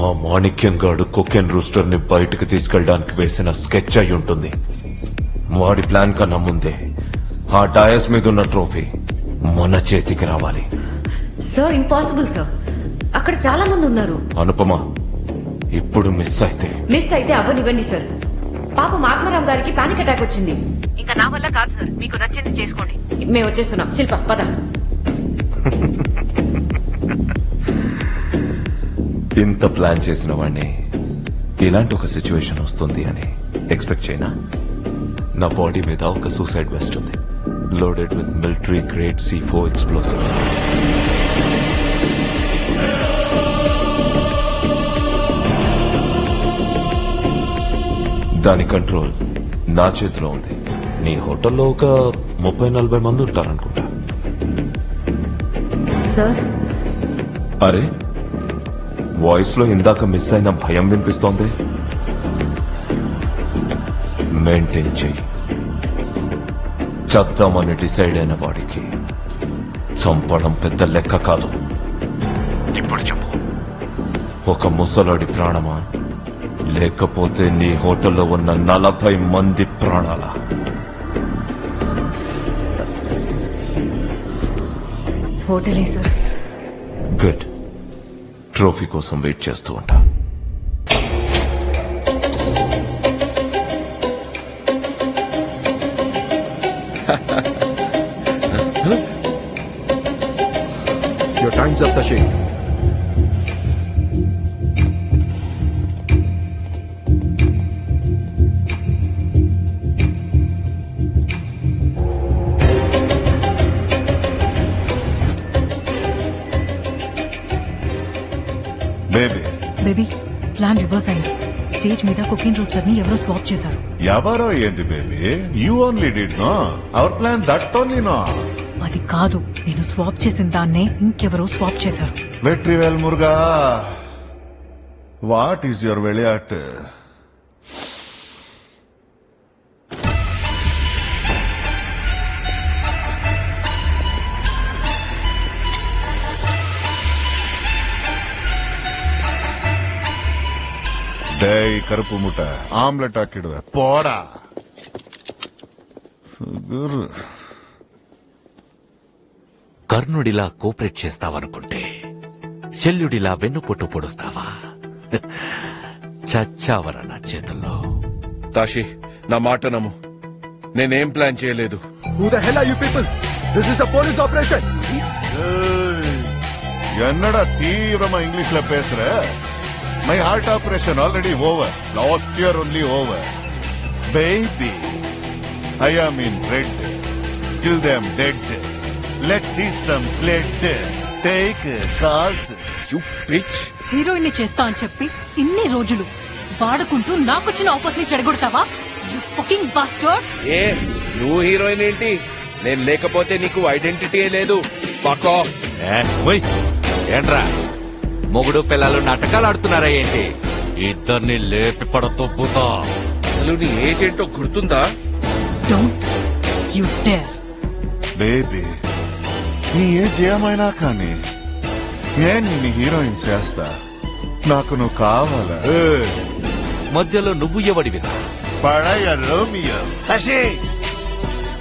ఆ మాణిక్యం గాడు cocaine rooster ని బయటకు తీసుకెళ్ళడానికి వేసిన స్కెచ్ అయి ఉంటుంది. వాడి ప్లాన్ కన్నా ముందే ఆ డయస్ మీద ఉన్న ట్రోఫీ మన చేతికి రావాలి. సార్ ఇంపాసిబుల్ సార్, అక్కడ చాలా మంది ఉన్నారు. అనుపమ, ఇప్పుడు మిస్ అయితే అవ్వనివ్వండి సార్. పాపం ఆత్మారాం గారికి పానిక్ అటాక్ వచ్చింది. ఇంకా నా వల్ల కాదు సార్, మీకు నచ్చింది చేసుకోండి. మేము వచ్చేస్తున్నాం. శిల్ప పద. ఇంత ప్లాన్ చేసిన వాడిని ఇలాంటి ఒక సిచ్యువేషన్ వస్తుంది అని ఎక్స్పెక్ట్ చేయనా? నా బాడీ మీద ఒక సూసైడ్ వెస్ట్ ఉంది, loaded with military grade C4 explosive. దాని కంట్రోల్ నా చేతిలో ఉంది. నీ హోటల్లో ఒక 30-40 మంది ఉంటారనుకుంటా. సార్, అరే, వాయిస్ లో ఇందాక మిస్ అయిన భయం వినిపిస్తోంది. మెయింటైన్ చెయ్యి. చద్దామని డిసైడ్ అయిన వాడికి చంపడం పెద్ద లెక్క కాదు. ఇప్పుడు చెప్పు, ఒక ముసలాడి ప్రాణమా లేకపోతే నీ హోటల్లో ఉన్న 40 మంది ప్రాణాలా? హోటలే సార్. గుడ్. ట్రోఫీ కోసం వెయిట్ చేస్తూ ఉంటా. Your time's up, Tashi. Baby, plan reverse అయింది. స్టేజ్ మీద కుకింగ్ రోస్టర్ ని ఎవరో స్వాప్ చేశారు. ఎవరో ఏంది baby? You only did no our plan, that only no. అది కాదు, నేను స్వాప్ చేసిన దాన్నే ఇంకెవరో స్వాప్ చేశారు. Vetrivel Muruga, what is your వెళియాట్? டேய் கருப்பு முட்டை, ஆம்லெட் ஆக்கிடுவேன் போடா. కర్ణుడిలా కోఆపరేట్ చేస్తావనుకుంటే శల్యుడిలా వెన్నుపోటు పొడుస్తావా? చచ్చావర నా చేతుల్లో. తాషి, నా మాట నమ్ము, నేనేం ప్లాన్ చేయలేదు. Who the hell are you people? This is a police operation. என்னடா தீவிரமா இங்கிலீஷ்ல பேசுற? My heart operation already over. Last year only over. Baby, I am in red. Kill them dead. Let's see some blood. Take calls. You bitch. Heroine ని చేస్తా అని చెప్పి ఇన్ని రోజులు వాడుకుంటూ నాకొచ్చిన ఆఫర్స్ ని చెడగొడతావా? You fucking bastard! ఏ, నువ్వు హీరోయిన్ ఏంటి? నేను లేకపోతే నీకు ఐడెంటిటీ లేదు. Fuck off. ఏంట్రా, మొగుడు పిల్లలు నాటకాలు ఆడుతున్నారా ఏంటి? ఇద్దరిని లేపి పడతొప్పుతా. అసలు నీ ఏజ్ ఏంటో గుర్తుందా? Don't you dare! బేబీ, నీ ఏజ్ ఏమైనా కానీ నేను నిన్ను హీరోయిన్ చేస్తా. నాకు నువ్వు కావాలా? మధ్యలో నువ్వు ఎవడివిరా? పడయ రోమియో. శశి,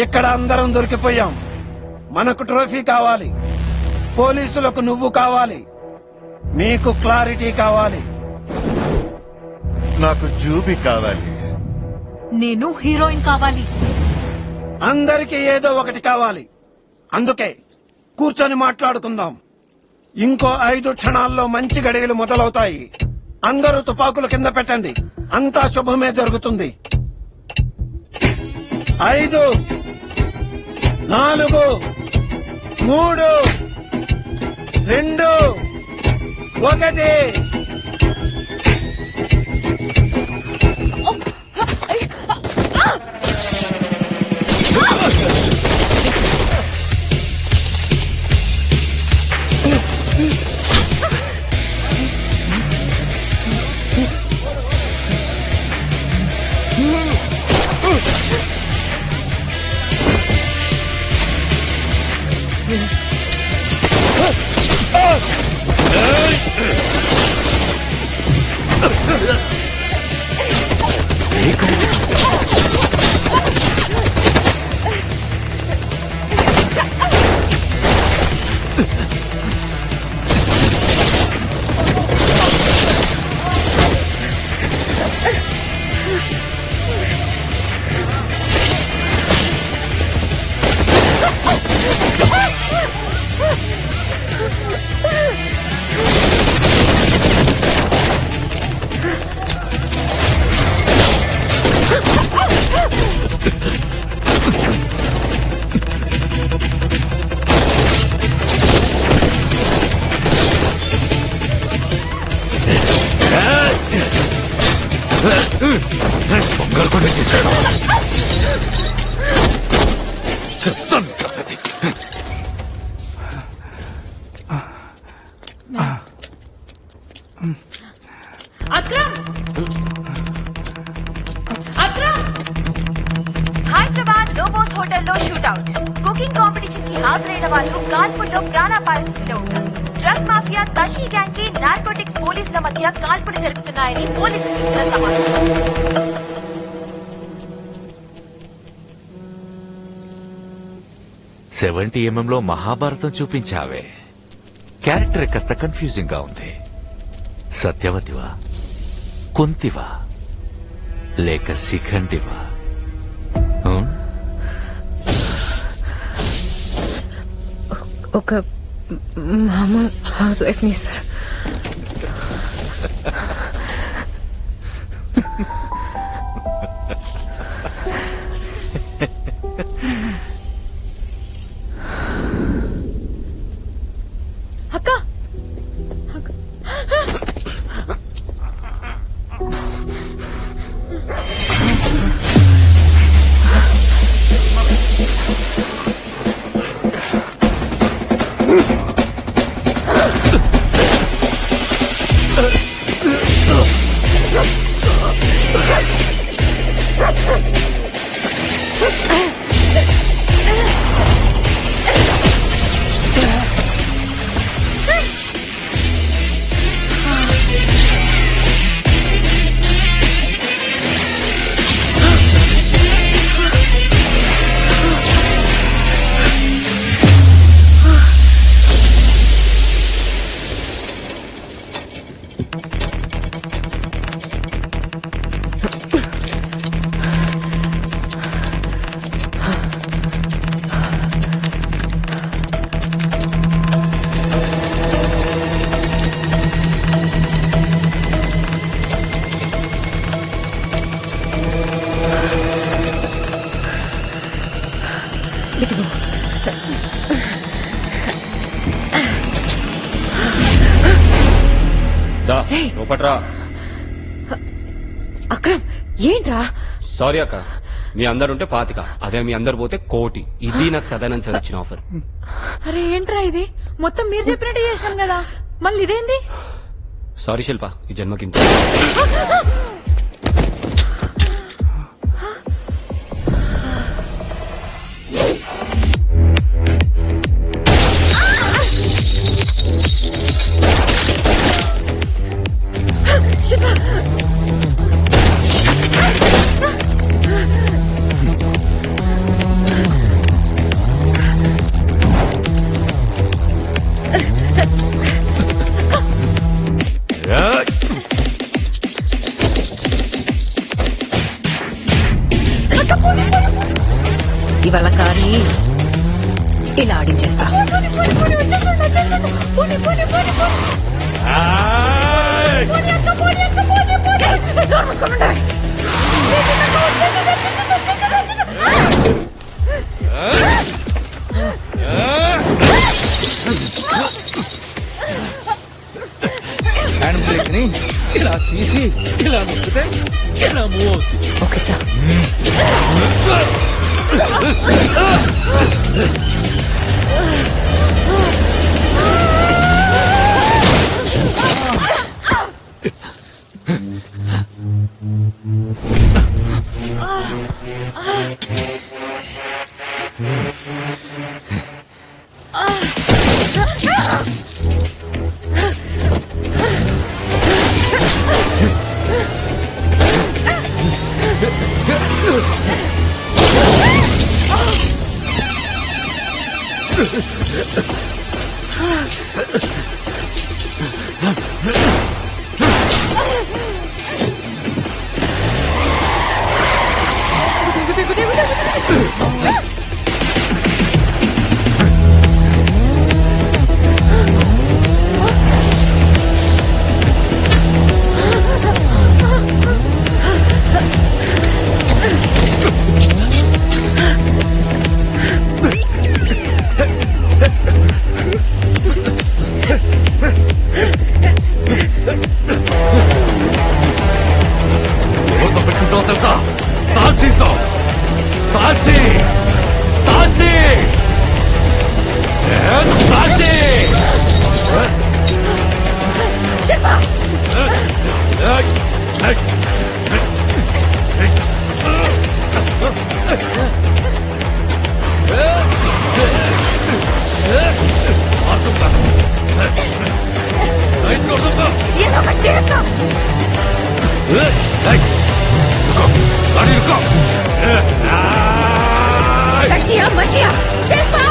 ఇక్కడ అందరం దొరికిపోయాం. మనకు ట్రోఫీ కావాలి, పోలీసులకు నువ్వు కావాలి, మీకు క్లారిటీ కావాలి. నాకు జూబీ కావాలి. నేను హీరోయిన్ కావాలి. అందరికీ ఏదో ఒకటి కావాలి. అందుకే కూర్చొని మాట్లాడుకుందాం. ఇంకో 5 క్షణాల్లో మంచి గడియలు మొదలవుతాయి. అందరూ తుపాకులు కింద పెట్టండి. అంతా శుభమే జరుగుతుంది. 5, 4, 3, 2, 1. బంగారు కొండ తీసుకెళ్ళు. చెప్తాను సంగతి. అక్రమ్ అక్రమ్ హైదరాబాద్ లోబోస్ హోటల్లో షూట్అవుట్. కుకింగ్ కాంపిటీషన్ కి హాజరైన వాళ్ళు కాల్పుల్లో ప్రాణాపాయం ఉంటారు. డ్రగ్ మాఫియా తషీ గ్యాంగ్ కి నార్కోటిక్స్ పోలీసుల మధ్య కాల్పులు జరుగుతున్నాయని పోలీసులు చెబుతున్న సమాచారం. 70mm లో మహాభారతం చూపించావే. క్యారెక్టర్ కాస్త కన్ఫ్యూజింగ్ గా ఉంది. సత్యవతివా, కుంతివా, లేక శిఖండివా? ఒక మామూలు హౌస్ వైఫ్ ని సార్. అక్క లోపట్రా. అక్రమ్ ఏంట్రా? సారీ అక్క, మీ అందరుంటే 25, అదే మీ అందరు పోతే 1 కోటి. ఇది నాకు సదానంద సార్ ఇచ్చిన ఆఫర్. అరే ఏంట్రా ఇది? మొత్తం మీరు చెప్పినట్టు చేసినాం కదా, మళ్ళీ ఇదేంది? సారీ శిల్ప, ఈ జన్మకి ఇంత. ఇవాళ కానీ ఇలా ఆడించేస్తా. హ్యాండ్ బ్రేక్ ని ఇలా తీసి ఇలా నొక్కితే ఇలా మూవ్ అవుతుంది. Okay sir. ఏదో ఒకటి చేస్తా. కషియా, మషియా, శిల్పా!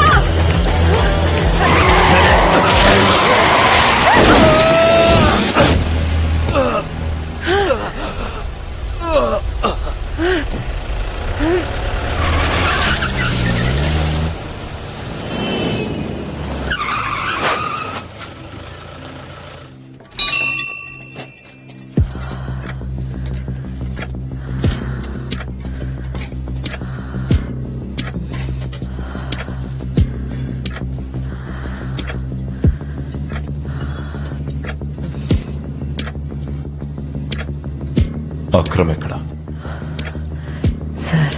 అక్రమ్ ఎక్కడ? సార్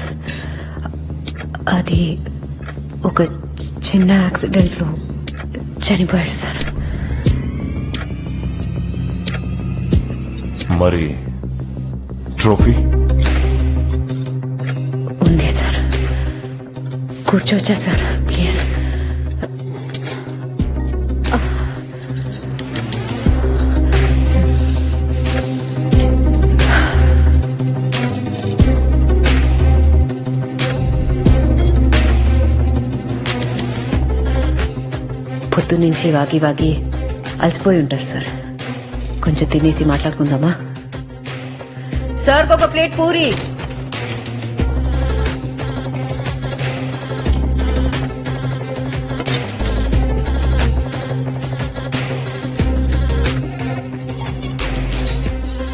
అది ఒక చిన్న యాక్సిడెంట్ లో చనిపోయాడు సార్. మరి ట్రోఫీ ఉంది సార్. కూర్చోవచ్చా sir please? పొద్దు నుంచి వాగి వాగి అలసిపోయి ఉంటారు సార్. కొంచెం తినేసి మాట్లాడుకుందామా? సార్ ఒక ప్లేట్ పూరి.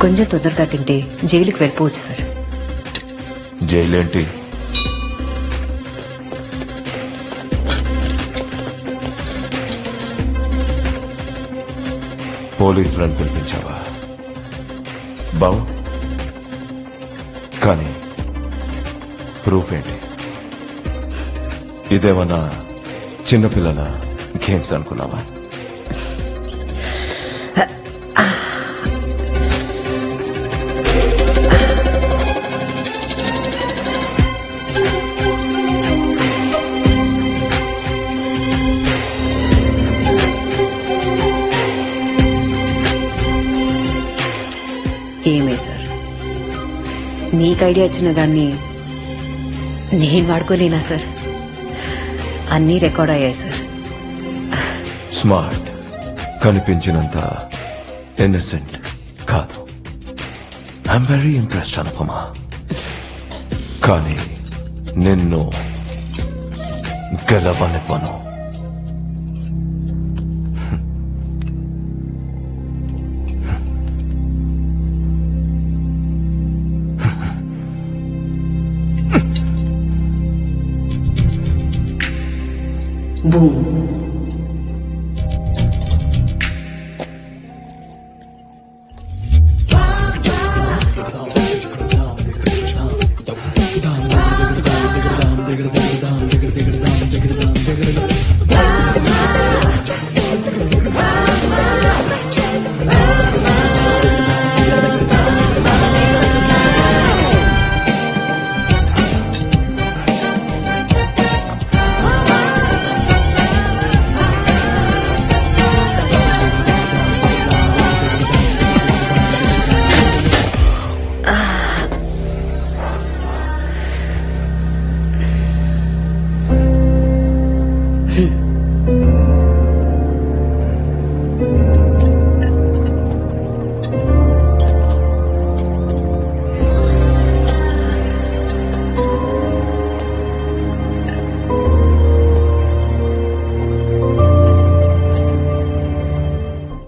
కొంచెం తొందరగా తింటే జైలుకి వెళ్ళిపోవచ్చు సార్. జైలేంటి? పోలీసులను పిలిపించావా? బావు, కానీ ప్రూఫ్ ఏంటి? ఇదేమన్నా చిన్నపిల్లల గేమ్స్ అనుకున్నావా? ఏమే సార్, మీకు ఐడియా ఇచ్చిన దాన్ని నేను వాడుకోలేనా సార్? అన్నీ రికార్డ్ అయ్యాయి సార్. స్మార్ట్, కనిపించినంత ఇన్నసెంట్ కాదు. I'm very impressed Anupama. కానీ నిన్ను గెలవనివ్వను. Boom.